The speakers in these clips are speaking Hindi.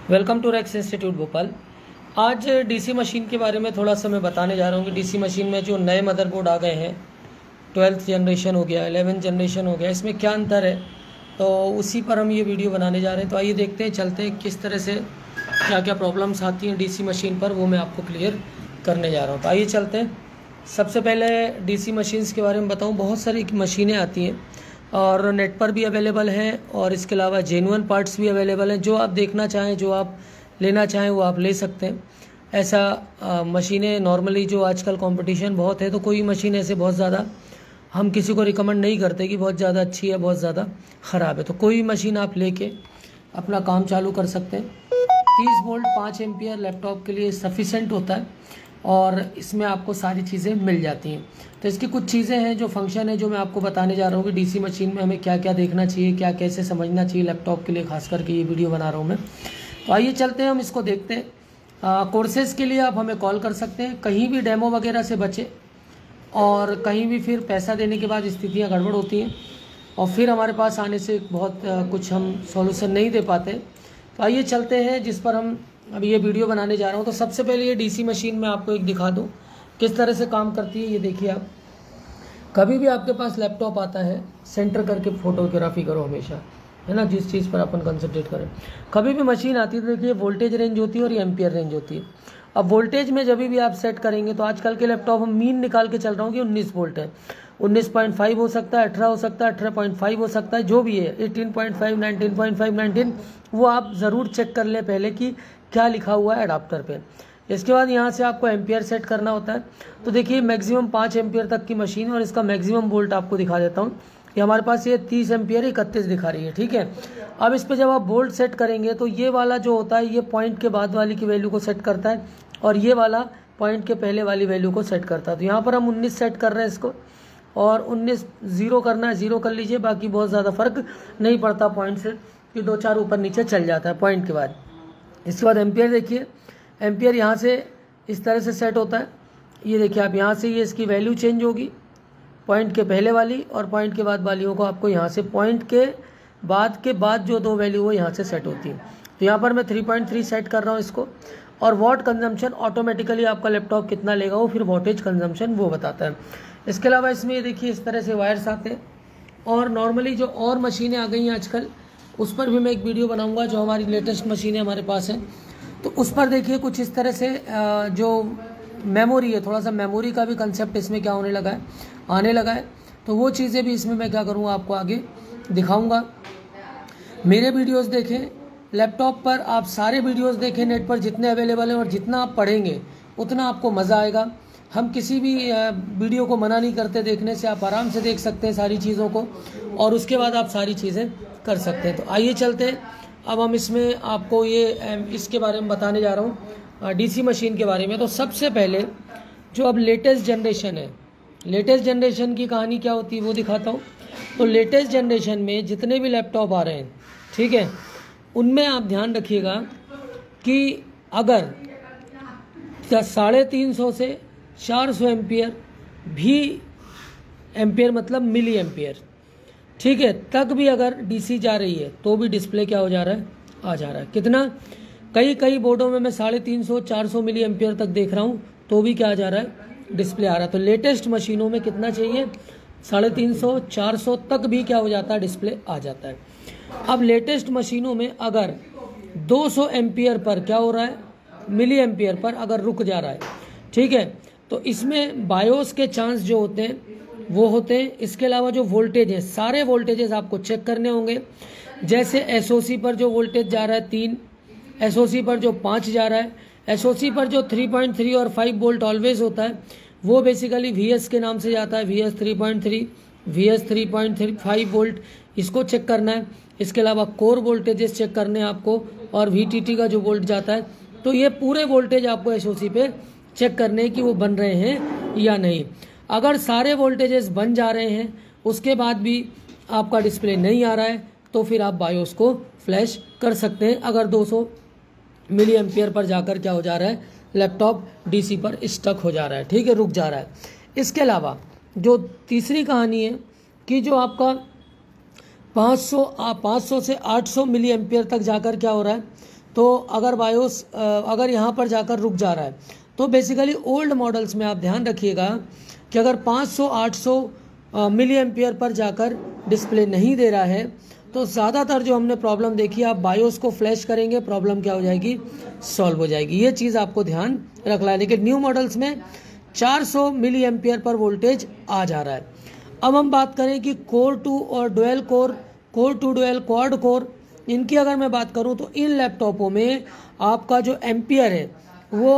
Welcome to Rax institute Bhopal. आज डीसी मशीन के बारे में थोड़ा सा मैं बताने जा रहा हूँ कि डीसी मशीन में जो नए मदरबोर्ड आ गए हैं, 12th जनरेशन हो गया, 11th जनरेशन हो गया, इसमें क्या अंतर है, तो उसी पर हम ये वीडियो बनाने जा रहे हैं। तो आइए देखते हैं, चलते हैं किस तरह से क्या क्या प्रॉब्लम्स आती हैं डीसी मशीन पर, वो मैं आपको क्लियर करने जा रहा हूँ। तो आइए चलते हैं। सबसे पहले डीसी मशीन्स के बारे में बताऊँ। बहुत सारी मशीनें आती हैं और नेट पर भी अवेलेबल हैं, और इसके अलावा जेन्युइन पार्ट्स भी अवेलेबल हैं। जो आप देखना चाहें, जो आप लेना चाहें, वो आप ले सकते हैं। ऐसा मशीनें नॉर्मली जो आजकल कंपटीशन बहुत है, तो कोई मशीन ऐसे बहुत ज़्यादा हम किसी को रिकमेंड नहीं करते कि बहुत ज़्यादा अच्छी है, बहुत ज़्यादा ख़राब है। तो कोई मशीन आप लेके अपना काम चालू कर सकते हैं। 30 वोल्ट 5 एम्पियर लैपटॉप के लिए सफिशेंट होता है, और इसमें आपको सारी चीज़ें मिल जाती हैं। तो इसकी कुछ चीज़ें हैं, जो फंक्शन है, जो मैं आपको बताने जा रहा हूँ कि डीसी मशीन में हमें क्या क्या देखना चाहिए, क्या कैसे समझना चाहिए लैपटॉप के लिए, खास करके ये वीडियो बना रहा हूँ मैं। तो आइए चलते हैं, हम इसको देखते हैं। कोर्सेज़ के लिए आप हमें कॉल कर सकते हैं। कहीं भी डेमो वगैरह से बचे, और कहीं भी फिर पैसा देने के बाद स्थितियाँ गड़बड़ होती हैं, और फिर हमारे पास आने से बहुत कुछ हम सॉल्यूशन नहीं दे पाते। तो आइए चलते हैं, जिस पर हम अभी ये वीडियो बनाने जा रहा हूँ। तो सबसे पहले ये डीसी मशीन में आपको एक दिखा दूँ किस तरह से काम करती है। ये देखिए, आप कभी भी आपके पास लैपटॉप आता है, सेंटर करके फोटोग्राफी करो हमेशा, है ना, जिस चीज़ पर अपन कंसंट्रेट करें। कभी भी मशीन आती है तो देखिए वोल्टेज रेंज होती है और ये एम्पियर रेंज होती है। अब वोल्टेज में जब भी आप सेट करेंगे, तो आजकल के लैपटॉप हम मीन निकाल के चल रहा हूँ कि 19 वोल्ट है। 19.5 हो सकता है, 18 हो सकता है, 18.5 हो सकता है, जो भी है, 18.5, 19.5, 19, वो आप ज़रूर चेक कर लें पहले कि क्या लिखा हुआ है अडाप्टर पे। इसके बाद यहाँ से आपको एम्पियर सेट करना होता है। तो देखिए मैक्सिमम 5 एम्पियर तक की मशीन, और इसका मैक्सिमम वोल्ट आपको दिखा देता हूँ कि हमारे पास ये 30 एम्पियर 31 दिखा रही है, ठीक है। अब इस पर जब आप वोल्ट सेट करेंगे, तो ये वाला जो होता है, ये पॉइंट के बाद वाली की वैल्यू को सेट करता है, और ये वाला पॉइंट के पहले वाली वैल्यू को सेट करता है। तो यहाँ पर हम 19 सेट कर रहे हैं इसको, और 19 ज़ीरो करना है, ज़ीरो कर लीजिए, बाकी बहुत ज़्यादा फर्क नहीं पड़ता पॉइंट से, कि 2-4 ऊपर नीचे चल जाता है पॉइंट के बाद। इसके बाद एम्पियर देखिए, एम्पियर यहाँ से इस तरह से सेट होता है। ये देखिए आप, यहाँ से ये इसकी वैल्यू चेंज होगी, पॉइंट के पहले वाली और पॉइंट के बाद वालियों को आपको यहाँ से पॉइंट के बाद जो दो वैल्यू वो यहाँ से सेट होती है। तो यहाँ पर मैं 3.3 सेट कर रहा हूँ इसको, और वॉट कंजम्पशन ऑटोमेटिकली आपका लैपटॉप कितना लेगा, वो फिर वोल्टेज कंजम्पशन वो बताता है। इसके अलावा इसमें ये देखिए इस तरह से वायर्स आते हैं, और नॉर्मली जो और मशीनें आ गई हैं आजकल, उस पर भी मैं एक वीडियो बनाऊंगा। जो हमारी लेटेस्ट मशीनें हमारे पास हैं, तो उस पर देखिए कुछ इस तरह से जो मेमोरी है, थोड़ा सा मेमोरी का भी कंसेप्ट इसमें क्या आने लगा है। तो वो चीज़ें भी इसमें मैं क्या करूँगा, आपको आगे दिखाऊंगा। मेरे वीडियोस देखें, लैपटॉप पर आप सारे वीडियोस देखें, नेट पर जितने अवेलेबल हैं, और जितना आप पढ़ेंगे उतना आपको मज़ा आएगा। हम किसी भी वीडियो को मना नहीं करते देखने से, आप आराम से देख सकते हैं सारी चीज़ों को, और उसके बाद आप सारी चीज़ें कर सकते हैं। तो आइए चलते हैं, अब हम इसमें आपको ये इसके बारे में बताने जा रहा हूँ, डीसी मशीन के बारे में। तो सबसे पहले जो अब लेटेस्ट जनरेशन है, लेटेस्ट जनरेशन की कहानी क्या होती है वो दिखाता हूँ। तो लेटेस्ट जनरेशन में जितने भी लैपटॉप आ रहे हैं, ठीक है, उनमें आप ध्यान रखिएगा कि अगर 350 से 400 एम्पियर भी, एम्पियर मतलब मिली एम्पियर, ठीक है, तक भी अगर डीसी जा रही है, तो भी डिस्प्ले क्या हो जा रहा है, आ जा रहा है। कितना, कई बोर्डों में मैं 350-400 मिली एम्पियर तक देख रहा हूँ, तो भी क्या आ जा रहा है, डिस्प्ले आ रहा है। तो लेटेस्ट मशीनों में कितना चाहिए, 350-400 तक भी क्या हो जाता है, डिस्प्ले आ जाता है। अब लेटेस्ट मशीनों में अगर 200 एम्पियर पर क्या हो रहा है, मिली एम्पियर पर अगर रुक जा रहा है, ठीक है, तो इसमें बायोस के चांस जो होते हैं वो होते हैं। इसके अलावा जो वोल्टेज है, सारे वोल्टेजेस आपको चेक करने होंगे। जैसे एसओसी पर जो वोल्टेज जा रहा है 3, एसओसी पर जो 5 जा रहा है, एसओसी पर जो 3.3 और 5 वोल्ट ऑलवेज होता है, वो बेसिकली वीएस के नाम से जाता है, वीएस 3.3, वीएस 3.3, 5 वोल्ट, इसको चेक करना है। इसके अलावा कोर वोल्टेजेस चेक करने हैं आपको, और वीटीटी का जो वोल्ट जाता है। तो ये पूरे वोल्टेज आपको एसओसी पे चेक करने हैं कि वो बन रहे हैं या नहीं। अगर सारे वोल्टेजेस बन जा रहे हैं, उसके बाद भी आपका डिस्प्ले नहीं आ रहा है, तो फिर आप बायोस को फ्लैश कर सकते हैं। अगर 200 मिली एम्पियर पर जाकर क्या हो जा रहा है, लैपटॉप डीसी पर स्टक हो जा रहा है, ठीक है, रुक जा रहा है। इसके अलावा जो तीसरी कहानी है कि जो आपका 500 से 800 मिली एम्पियर तक जाकर क्या हो रहा है, तो अगर बायोस अगर यहाँ पर जाकर रुक जा रहा है, तो बेसिकली ओल्ड मॉडल्स में आप ध्यान रखिएगा कि अगर 500-800 मिली एम्पियर पर जाकर डिस्प्ले नहीं दे रहा है, तो ज़्यादातर जो हमने प्रॉब्लम देखी, आप बायोस को फ्लैश करेंगे, प्रॉब्लम क्या हो जाएगी, सॉल्व हो जाएगी। ये चीज़ आपको ध्यान रखना है। लेकिन न्यू मॉडल्स में 400 मिली एम्पियर पर वोल्टेज आ जा रहा है। अब हम बात करें कि कोर 2 और dual core, core 2 dual quad core, इनकी अगर मैं बात करूं तो इन लैपटॉपों में आपका जो एम्पियर है वो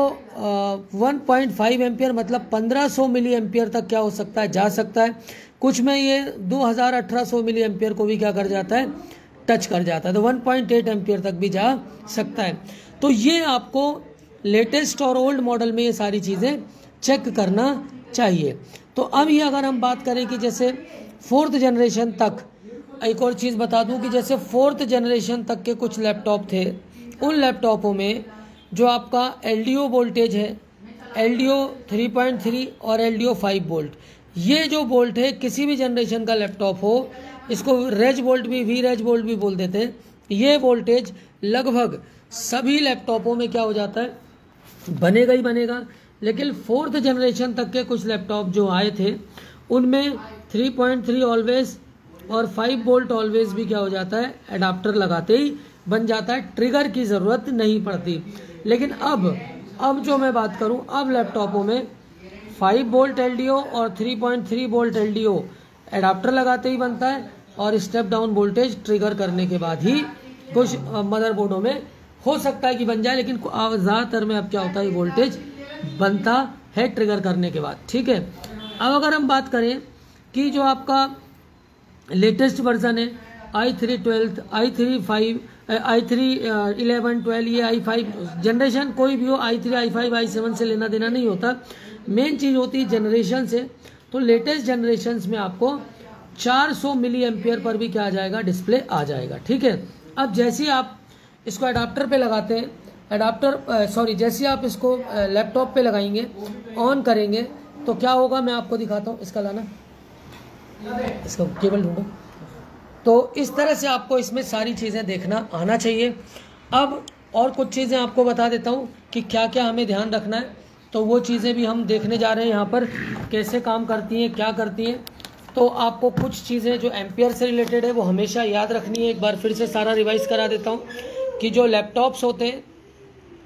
1.5 एम्पियर मतलब 1500 मिली एम्पियर तक क्या हो सकता है, जा सकता है। कुछ में ये 2800 मिली एम्पियर को भी क्या कर जाता है, टच कर जाता है, तो 1.8 एम्पियर तक भी जा सकता है। तो ये आपको लेटेस्ट और ओल्ड मॉडल में ये सारी चीज़ें चेक करना चाहिए। तो अब ये अगर हम बात करें कि जैसे 4th जनरेशन तक, एक और चीज़ बता दूं कि जैसे 4th जनरेशन तक के कुछ लैपटॉप थे, उन लैपटॉपों में जो आपका LDO वोल्टेज है, LDO 3.3 और LDO 5 वोल्ट, ये जो वोल्ट है किसी भी जनरेशन का लैपटॉप हो, इसको रेज वोल्ट भी, वी रेज वोल्ट भी बोल देते हैं, ये वोल्टेज लगभग सभी लैपटॉपों में क्या हो जाता है, बनेगा ही बनेगा। लेकिन 4th जनरेशन तक के कुछ लैपटॉप जो आए थे उनमें 3.3 ऑलवेज और 5 वोल्ट ऑलवेज भी क्या हो जाता है, एडाप्टर लगाते ही बन जाता है, ट्रिगर की ज़रूरत नहीं पड़ती। लेकिन अब जो मैं बात करूं, अब लैपटॉपों में 5 वोल्ट LDO और 3.3 वोल्ट LDO एडाप्टर लगाते ही बनता है, और स्टेप डाउन वोल्टेज ट्रिगर करने के बाद ही कुछ मदरबोर्डों में हो सकता है कि बन जाए, लेकिन ज़्यादातर में अब क्या होता है, वोल्टेज बनता है ट्रिगर करने के बाद। ठीक है। अब अगर हम बात करें कि जो आपका लेटेस्ट वर्जन है i3 12, i3 5, i3 11, 12, ये i5 जनरेशन कोई भी हो, i3, i5, i7 से लेना देना नहीं होता, मेन चीज़ होती है जनरेशन से। तो लेटेस्ट जनरेशन्स में आपको 400 मिली एम्पियर पर भी क्या आ जाएगा, डिस्प्ले आ जाएगा। ठीक है। अब जैसे ही आप इसको एडाप्टर पे लगाते हैं, जैसे आप इसको लैपटॉप पे लगाएंगे, ऑन करेंगे, तो क्या होगा मैं आपको दिखाता हूँ। इसका लाना, इसका केबल ढूंढो। तो इस तरह से आपको इसमें सारी चीज़ें देखना आना चाहिए। अब और कुछ चीज़ें आपको बता देता हूँ कि क्या क्या हमें ध्यान रखना है, तो वो चीज़ें भी हम देखने जा रहे हैं यहाँ पर, कैसे काम करती हैं, क्या करती हैं। तो आपको कुछ चीज़ें जो एम्पियर से रिलेटेड है वो हमेशा याद रखनी है। एक बार फिर से सारा रिवाइज करा देता हूँ कि जो लैपटॉप्स होते हैं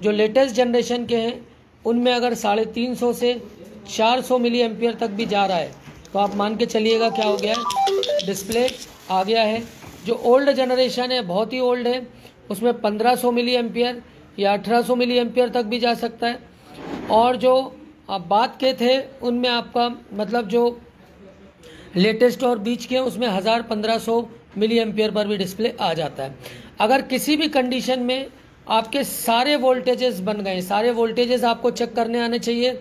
जो लेटेस्ट जनरेशन के हैं, उनमें अगर 350 से 400 मिली एम्पियर तक भी जा रहा है, तो आप मान के चलिएगा क्या हो गया है, डिस्प्ले आ गया है। जो ओल्ड जनरेशन है, बहुत ही ओल्ड है, उसमें 1500 मिली एम्पियर या 1800 मिली एम्पियर तक भी जा सकता है। और जो आप बात के थे उनमें आपका मतलब जो लेटेस्ट और बीच के, उसमें 1000-1500 मिली एम्पियर पर भी डिस्प्ले आ जाता है। अगर किसी भी कंडीशन में आपके सारे वोल्टेजेस बन गए, सारे वोल्टेजेस आपको चेक करने आने चाहिए,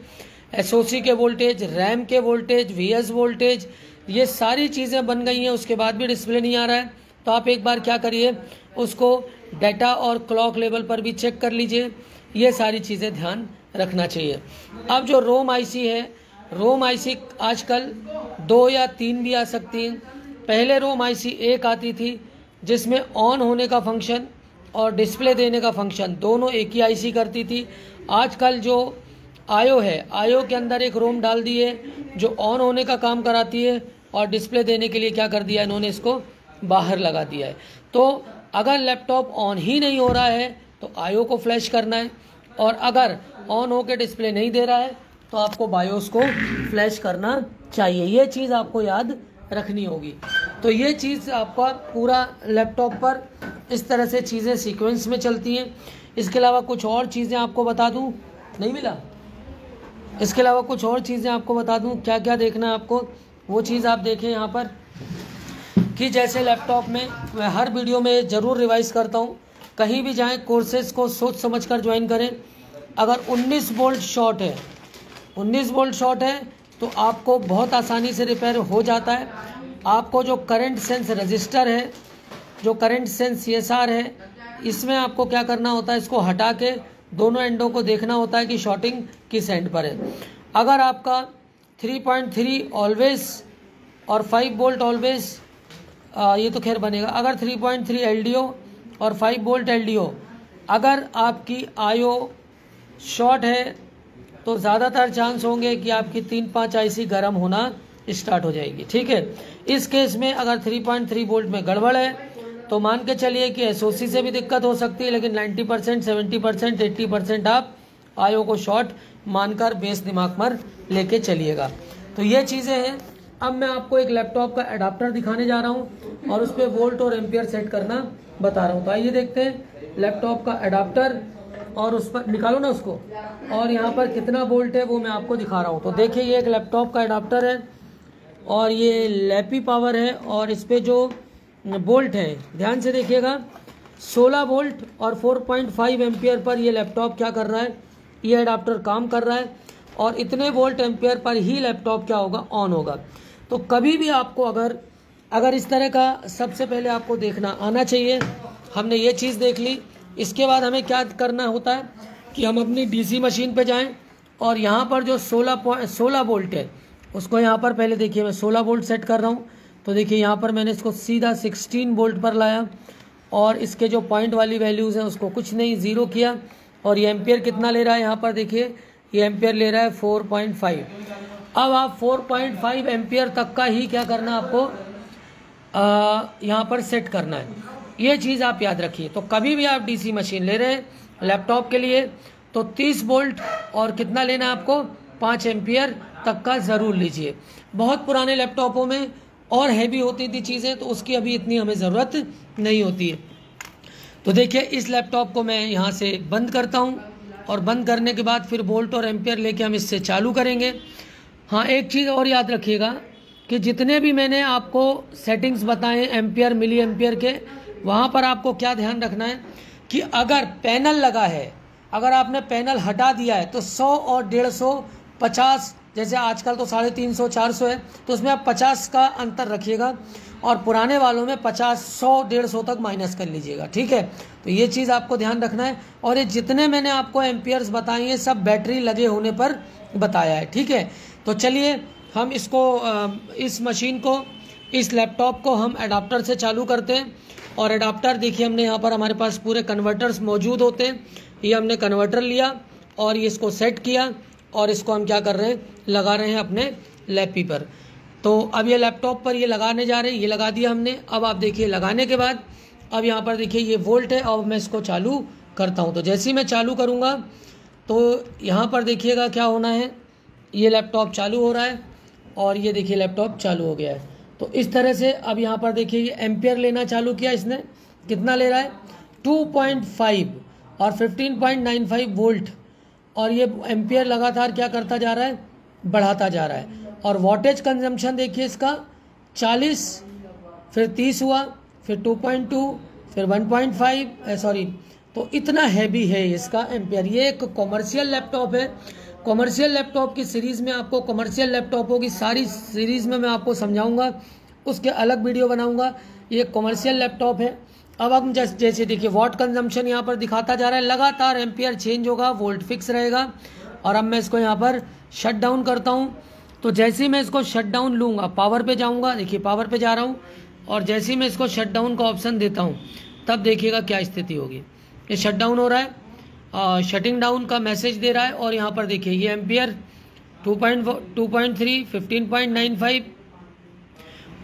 SOC के वोल्टेज, रैम के वोल्टेज, VS वोल्टेज, ये सारी चीज़ें बन गई हैं, उसके बाद भी डिस्प्ले नहीं आ रहा है, तो आप एक बार क्या करिए, उसको डाटा और क्लॉक लेवल पर भी चेक कर लीजिए। ये सारी चीज़ें ध्यान रखना चाहिए। अब जो रोम IC है, रोम IC आजकल 2 या 3 भी आ सकती हैं। पहले रोम IC एक आती थी जिसमें ऑन होने का फंक्शन और डिस्प्ले देने का फंक्शन दोनों एक ही IC करती थी। आजकल जो आयो है, आयो के अंदर एक रोम डाल दी है जो ऑन होने का काम कराती है, और डिस्प्ले देने के लिए क्या कर दिया इन्होंने, इसको बाहर लगा दिया है। तो अगर लैपटॉप ऑन ही नहीं हो रहा है तो आयो को फ्लैश करना है, और अगर ऑन होकर डिस्प्ले नहीं दे रहा है तो आपको बायोस को फ्लैश करना चाहिए। ये चीज़ आपको याद रखनी होगी। तो ये चीज़ आपका पूरा लैपटॉप पर इस तरह से चीज़ें सीक्वेंस में चलती हैं। इसके अलावा कुछ और चीज़ें आपको बता दूं, नहीं मिला, इसके अलावा कुछ और चीज़ें आपको बता दूं क्या क्या देखना है आपको, वो चीज़ आप देखें यहाँ पर कि जैसे लैपटॉप में मैं हर वीडियो में ज़रूर रिवाइज करता हूँ, कहीं भी जाएं कोर्सेज को सोच समझ कर ज्वाइन करें। अगर 19 वोल्ट शॉर्ट है, 19 वोल्ट शॉर्ट है तो आपको बहुत आसानी से रिपेयर हो जाता है। आपको जो करंट सेंस रजिस्टर है, जो करंट सेंस CSR है, इसमें आपको क्या करना होता है, इसको हटा के दोनों एंडों को देखना होता है कि शॉर्टिंग किस एंड पर है। अगर आपका 3.3 ऑलवेज और 5 वोल्ट ऑलवेज, ये तो खैर बनेगा। अगर 3.3 LDO और 5 वोल्ट LDO अगर आपकी आईओ शॉर्ट है तो ज़्यादातर चांस होंगे कि आपकी 3-5 आईसी गर्म होना स्टार्ट हो जाएगी। ठीक है, इस केस में अगर 3.3 वोल्ट में गड़बड़ है तो मान के चलिए कि एसओसी से भी दिक्कत हो सकती है, लेकिन 90%, 70%, 80% आप आईओ को शॉर्ट मानकर बेस दिमाग पर लेके चलिएगा। तो ये चीज़ें हैं। अब मैं आपको एक लैपटॉप का एडाप्टर दिखाने जा रहा हूँ और उस पर वोल्ट और एम्पियर सेट करना बता रहा हूँ। तो आइए देखते हैं लैपटॉप का एडाप्टर, और उस पर निकालो ना उसको, और यहाँ पर कितना वोल्ट है वो मैं आपको दिखा रहा हूँ। तो देखिए ये एक लैपटॉप का एडाप्टर है और ये लैपी पावर है, और इस पर जो वोल्ट है ध्यान से देखिएगा 16 वोल्ट और 4.5 एम्पियर पर ये लैपटॉप क्या कर रहा है, ये एडाप्टर काम कर रहा है, और इतने वोल्ट एम्पियर पर ही लैपटॉप क्या होगा, ऑन होगा। तो कभी भी आपको अगर इस तरह का सबसे पहले आपको देखना आना चाहिए। हमने ये चीज़ देख ली, इसके बाद हमें क्या करना होता है कि हम अपनी डीसी मशीन पे जाएं और यहाँ पर जो 16 वोल्ट है उसको यहाँ पर पहले देखिए मैं 16 वोल्ट सेट कर रहा हूँ। तो देखिए यहाँ पर मैंने इसको सीधा 16 वोल्ट पर लाया और इसके जो पॉइंट वाली वैल्यूज़ हैं उसको कुछ नहीं, ज़ीरो किया। और ये एम्पियर कितना ले रहा है, यहाँ पर देखिए ये एम्पियर ले रहा है 4.5। अब आप 4.5 एम्पियर तक का ही क्या करना आपको यहाँ पर सेट करना है। ये चीज़ आप याद रखिए। तो कभी भी आप डीसी मशीन ले रहे हैं लैपटॉप के लिए तो 30 वोल्ट और कितना लेना है आपको, 5 एम्पियर तक का ज़रूर लीजिए। बहुत पुराने लैपटॉपों में और हैवी होती थी चीज़ें तो उसकी अभी इतनी हमें ज़रूरत नहीं होती है। तो देखिए इस लैपटॉप को मैं यहाँ से बंद करता हूँ और बंद करने के बाद फिर वोल्ट और एम्पियर लेके हम इससे चालू करेंगे। हाँ, एक चीज़ और याद रखिएगा कि जितने भी मैंने आपको सेटिंग्स बताए एम्पियर मिली एम्पियर के, वहाँ पर आपको क्या ध्यान रखना है कि अगर पैनल लगा है, अगर आपने पैनल हटा दिया है तो 100 और 150, 50, जैसे आजकल तो 350, 400 है तो उसमें आप 50 का अंतर रखिएगा और पुराने वालों में 50, 100, 150 तक माइनस कर लीजिएगा। ठीक है, तो ये चीज़ आपको ध्यान रखना है। और ये जितने मैंने आपको एम्पियर्स बताए हैं सब बैटरी लगे होने पर बताया है। ठीक है, तो चलिए हम इसको इस मशीन को, इस लैपटॉप को हम एडाप्टर से चालू करते हैं। और एडाप्टर देखिए हमने यहाँ पर हमारे पास पूरे कन्वर्टर्स मौजूद होते हैं। ये हमने कन्वर्टर लिया और ये इसको सेट किया और इसको हम क्या कर रहे हैं, लगा रहे हैं अपने लैपी पर। तो अब ये लैपटॉप पर ये लगाने जा रहे हैं, ये लगा दिया हमने। अब आप देखिए लगाने के बाद अब यहाँ पर देखिए ये वोल्ट है। अब मैं इसको चालू करता हूँ। तो जैसे ही मैं चालू करूँगा तो यहाँ पर देखिएगा क्या होना है, ये लैपटॉप चालू हो रहा है और ये देखिए लैपटॉप चालू हो गया है। तो इस तरह से अब यहाँ पर देखिए ये एम्पियर लेना चालू किया इसने, कितना ले रहा है 2.5 और 15.95 वोल्ट, और ये एम्पियर लगातार क्या करता जा रहा है, बढ़ाता जा रहा है। और वॉटेज कंजम्पशन देखिए इसका 40, फिर 30 हुआ, फिर 2.2, फिर 1.5 तो इतना हैवी है इसका एम्पियर। ये एक कॉमर्शियल लैपटॉप है। कॉमर्शियल लैपटॉप की सीरीज़ में आपको, कॉमर्शियल लैपटॉपों की सारी सीरीज़ में मैं आपको समझाऊंगा, उसके अलग वीडियो बनाऊंगा। ये कॉमर्शियल लैपटॉप है। अब हम जैसे देखिए वॉट कंजम्पशन यहाँ पर दिखाता जा रहा है, लगातार एम्पियर चेंज होगा, वोल्ट फिक्स रहेगा। और अब मैं इसको यहाँ पर शट डाउन करता हूँ। तो जैसे ही मैं इसको शट डाउन लूँगा, पावर पे जाऊँगा, देखिए पावर पे जा रहा हूँ, और जैसे ही मैं इसको शट डाउन का ऑप्शन देता हूँ तब देखिएगा क्या स्थिति होगी। ये शट डाउन हो रहा है, शटिंग डाउन का मैसेज दे रहा है। और यहाँ पर देखिए ये एम्पियर 2.3, 15.95,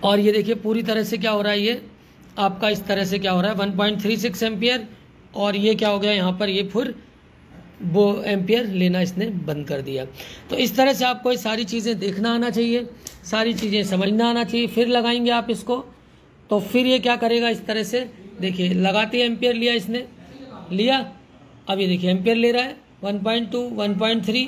और ये देखिए पूरी तरह से क्या हो रहा है, ये आपका इस तरह से क्या हो रहा है 1.36 एम्पियर। और ये क्या हो गया यहाँ पर, ये फिर वो एम्पियर लेना इसने बंद कर दिया। तो इस तरह से आपको ये सारी चीज़ें देखना आना चाहिए, सारी चीज़ें समझना आना चाहिए। फिर लगाएंगे आप इसको तो फिर ये क्या करेगा, इस तरह से देखिए लगाते एम्पियर लिया इसने, लिया, अब ये देखिए एम्पियर ले रहा है 1.2, 1.3।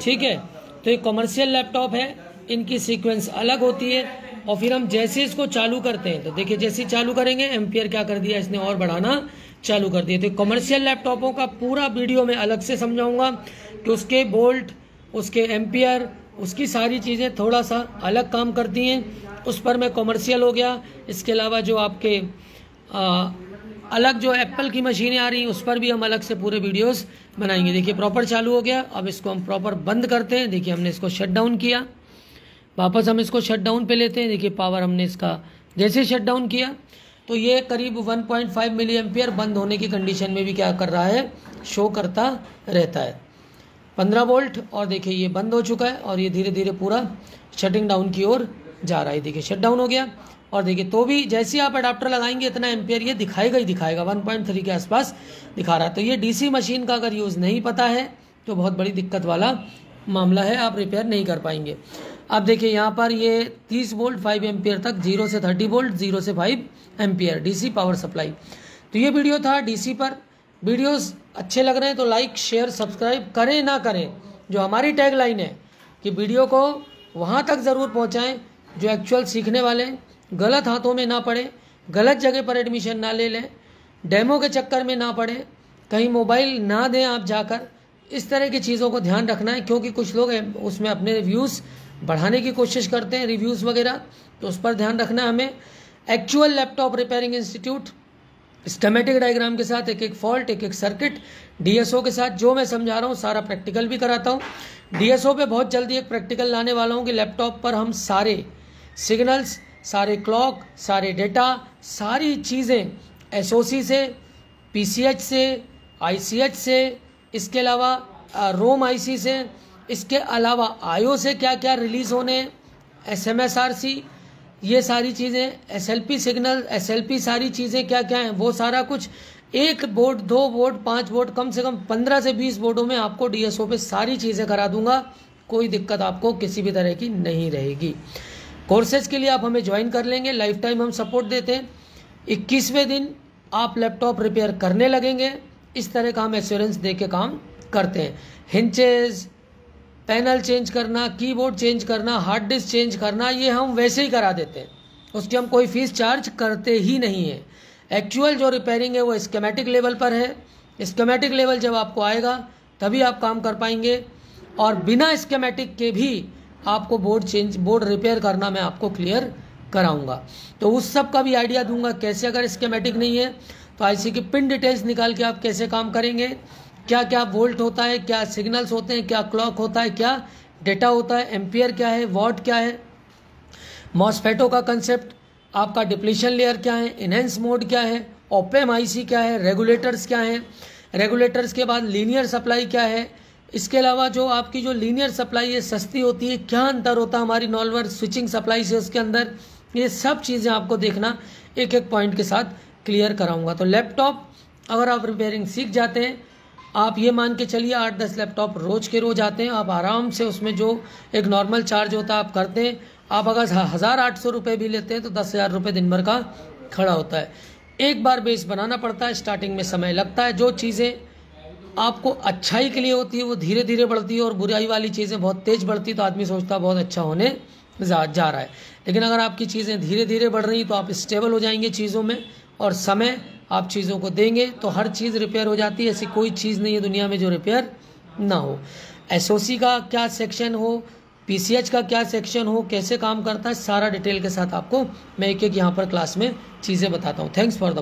ठीक है, तो ये कॉमर्शियल लैपटॉप है, इनकी सीक्वेंस अलग होती है। और फिर हम जैसे इसको चालू करते हैं तो देखिए जैसे ही चालू करेंगे एम्पियर क्या कर दिया इसने, और बढ़ाना चालू कर दिया। तो कमर्शियल लैपटॉपों का पूरा वीडियो में अलग से समझाऊंगा कि उसके वोल्ट, उसके एम्पियर, उसकी सारी चीज़ें थोड़ा सा अलग काम करती हैं। उस पर मैं कमर्शियल हो गया। इसके अलावा जो आपके अलग जो एप्पल की मशीनें आ रही हैं उस पर भी हम अलग से पूरे वीडियोस बनाएंगे। देखिए प्रॉपर चालू हो गया। अब इसको हम प्रॉपर बंद करते हैं। देखिए हमने इसको शट डाउन किया, वापस हम इसको शट डाउन पे लेते हैं। देखिए पावर हमने इसका जैसे शट डाउन किया तो ये करीब 1.5 मिली एम्पियर बंद होने की कंडीशन में भी क्या कर रहा है, शो करता रहता है। 15 वोल्ट, और देखिए ये बंद हो चुका है और ये धीरे धीरे पूरा शटिंग डाउन की ओर जा रहा है। देखिए शट डाउन हो गया, और देखिए तो भी जैसे ही आप अडाप्टर लगाएंगे इतना एम्पियर ये दिखाएगा ही दिखाएगा, 1.3 के आसपास दिखा रहा है। तो ये डीसी मशीन का अगर यूज़ नहीं पता है तो बहुत बड़ी दिक्कत वाला मामला है, आप रिपेयर नहीं कर पाएंगे। अब देखिए यहाँ पर ये 30 वोल्ट 5 एम्पियर तक, 0 से 30 वोल्ट, 0 से 5 एम्पियर डीसी पावर सप्लाई। तो ये वीडियो था डीसी पर। वीडियोस अच्छे लग रहे हैं तो लाइक शेयर सब्सक्राइब करें ना करें, जो हमारी टैग लाइन है कि वीडियो को वहाँ तक ज़रूर पहुँचाएँ जो एक्चुअल सीखने वाले गलत हाथों में ना पड़े, गलत जगह पर एडमिशन ना ले लें, डेमो के चक्कर में ना पड़े, कहीं मोबाइल ना दें आप जाकर। इस तरह की चीज़ों को ध्यान रखना है, क्योंकि कुछ लोग उसमें अपने रिव्यूज़ बढ़ाने की कोशिश करते हैं, रिव्यूज़ वगैरह, तो उस पर ध्यान रखना है हमें। Actual laptop repairing institute schematic diagram के साथ, एक एक फॉल्ट, एक एक सर्किट, डीएसओ के साथ जो मैं समझा रहा हूँ सारा प्रैक्टिकल भी कराता हूँ। डीएसओ पे बहुत जल्दी एक प्रैक्टिकल लाने वाला हूँ कि लैपटॉप पर हम सारे सिग्नल्स, सारे क्लॉक, सारे डेटा, सारी चीज़ें एसओसी से, पीसीएच से, आईसीएच से, इसके अलावा रोम आईसी से, इसके अलावा आईओ से क्या क्या रिलीज़ होने, एसएमएसआरसी, ये सारी चीज़ें, एसएलपी सिग्नल, एसएलपी, सारी चीज़ें क्या क्या हैं वो सारा कुछ एक बोर्ड, 2 बोर्ड, 5 बोर्ड, कम से कम 15 से 20 बोर्डों में आपको डीएसओ पे सारी चीज़ें करा दूंगा। कोई दिक्कत आपको किसी भी तरह की नहीं रहेगी। कोर्सेज के लिए आप हमें ज्वाइन कर लेंगे, लाइफ टाइम हम सपोर्ट देते हैं। 21वें दिन आप लैपटॉप रिपेयर करने लगेंगे। इस तरह का हम एश्योरेंस दे के काम करते हैं। हिंचेज, पैनल चेंज करना, कीबोर्ड चेंज करना, हार्ड डिस्क चेंज करना, ये हम वैसे ही करा देते हैं, उसकी हम कोई फीस चार्ज करते ही नहीं है। एक्चुअल जो रिपेयरिंग है वो स्कीमेटिक लेवल पर है। स्कीमेटिक लेवल जब आपको आएगा तभी आप काम कर पाएंगे, और बिना स्कीमेटिक के भी आपको बोर्ड रिपेयर करना मैं आपको क्लियर कराऊंगा। तो उस सब का भी आइडिया दूंगा कैसे, अगर स्कीमेटिक नहीं है तो आईसी की पिन डिटेल्स निकाल के आप कैसे काम करेंगे, क्या क्या वोल्ट होता है, क्या सिग्नल्स होते हैं, क्या क्लॉक होता है, क्या डेटा होता है, एम्पियर क्या है, वॉट क्या है, मॉसफेटो का कंसेप्ट, आपका डिप्लीशन लेयर क्या है, इनहेंस मोड क्या है, ओपेम आईसी क्या है, रेगुलेटर्स क्या हैं, रेगुलेटर्स के बाद लीनियर सप्लाई क्या है, इसके अलावा जो आपकी जो लीनियर सप्लाई है सस्ती होती है, क्या अंतर होता है हमारी नॉर्मल स्विचिंग सप्लाई से उसके अंदर, ये सब चीज़ें आपको देखना, एक एक पॉइंट के साथ क्लियर कराऊंगा। तो लैपटॉप अगर आप रिपेयरिंग सीख जाते हैं, आप ये मान के चलिए 8-10 लैपटॉप रोज के रोज आते हैं, आप आराम से उसमें जो एक नॉर्मल चार्ज होता है आप करते हैं। आप अगर 1800 रुपये भी लेते हैं तो 10,000 रुपये दिन भर का खड़ा होता है। एक बार बेस बनाना पड़ता है, स्टार्टिंग में समय लगता है। जो चीज़ें आपको अच्छाई के लिए होती है वो धीरे धीरे बढ़ती है, और बुराई वाली चीज़ें बहुत तेज़ बढ़ती है तो आदमी सोचता है बहुत अच्छा होने जा रहा है। लेकिन अगर आपकी चीज़ें धीरे धीरे बढ़ रही तो आप स्टेबल हो जाएंगे चीज़ों में, और समय आप चीज़ों को देंगे तो हर चीज़ रिपेयर हो जाती है। ऐसी कोई चीज़ नहीं है दुनिया में जो रिपेयर ना हो। एसओसी का क्या सेक्शन हो, पीसीएच का क्या सेक्शन हो, कैसे काम करता है, सारा डिटेल के साथ आपको मैं एक एक यहाँ पर क्लास में चीज़ें बताता हूँ। Thanks for the